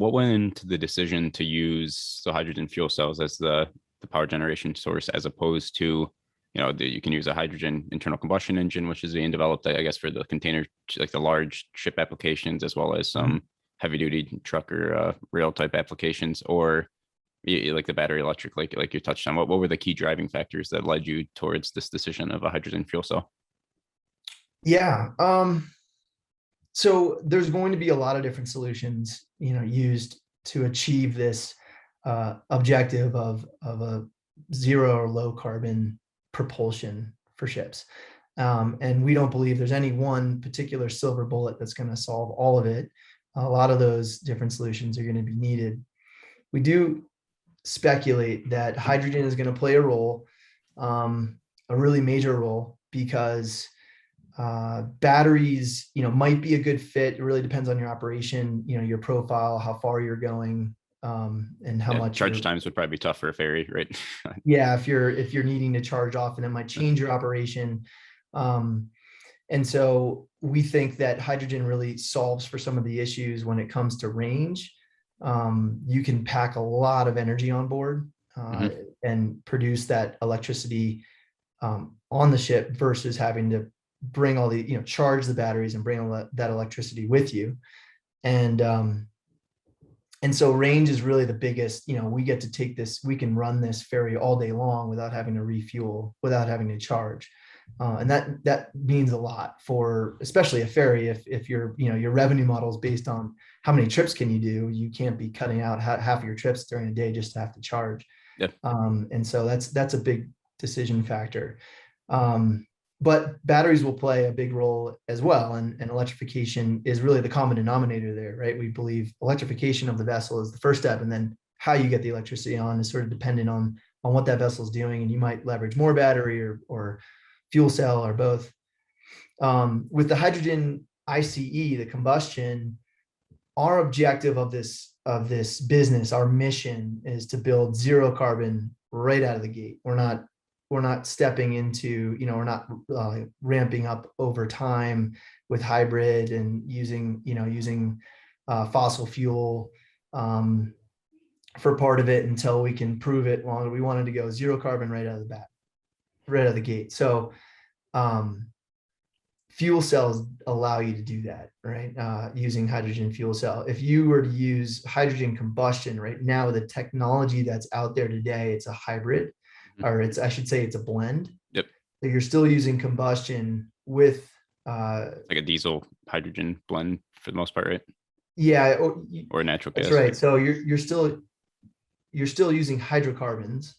what went into the decision to use the hydrogen fuel cells as the power generation source, as opposed to, you can use a hydrogen internal combustion engine, which is being developed, I guess, for the container, like the large ship applications, as well as some heavy duty truck or rail type applications, or like the battery electric, like you touched on. What were the key driving factors that led you towards this decision of a hydrogen fuel cell? Yeah. So there's going to be a lot of different solutions, used to achieve this objective of a zero or low carbon propulsion for ships. And we don't believe there's any one particular silver bullet that's going to solve all of it. A lot of those different solutions are going to be needed. We do speculate that hydrogen is going to play a role, a really major role, because batteries, might be a good fit. It really depends on your operation, your profile, how far you're going, and how much charge times would probably be tough for a ferry, right? Yeah, if you're needing to charge often, it might change your operation. And so we think that hydrogen really solves for some of the issues when it comes to range. You can pack a lot of energy on board and produce that electricity on the ship versus having to bring all the, charge the batteries and bring all that electricity with you. And so range is really the biggest. We get to take this, we can run this ferry all day long without having to refuel, without having to charge. And that means a lot for, especially a ferry, if your revenue model is based on how many trips can you do. You can't be cutting out half of your trips during the day just to have to charge. Yep. And so that's a big decision factor. But batteries will play a big role as well. And electrification is really the common denominator there, right? We believe electrification of the vessel is the first step. And then how you get the electricity on is sort of dependent on what that vessel is doing. And you might leverage more battery or fuel cell or both. With the hydrogen ICE, the combustion, our objective of this business, our mission is to build zero carbon right out of the gate. We're not stepping into, we're not ramping up over time with hybrid and using fossil fuel for part of it until we can prove it. Well, we wanted to go zero carbon right out of the gate. So fuel cells allow you to do that, right? Using hydrogen fuel cell. If you were to use hydrogen combustion right now, the technology that's out there today, it's a hybrid. Or I should say it's a blend. Yep. So you're still using combustion with like a diesel hydrogen blend for the most part, right? Yeah. Or natural gas. That's right. So you're still using hydrocarbons,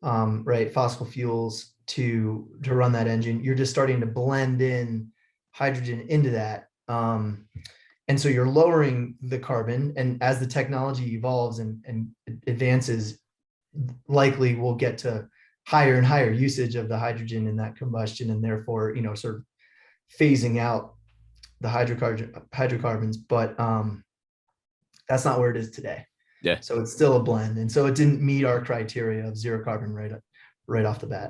right? Fossil fuels to run that engine. You're just starting to blend in hydrogen into that. And so you're lowering the carbon, and as the technology evolves and advances, likely we'll get to higher and higher usage of the hydrogen in that combustion, and therefore, sort of phasing out the hydrocarbons. But that's not where it is today. Yeah. So it's still a blend, and so it didn't meet our criteria of zero carbon right off the bat.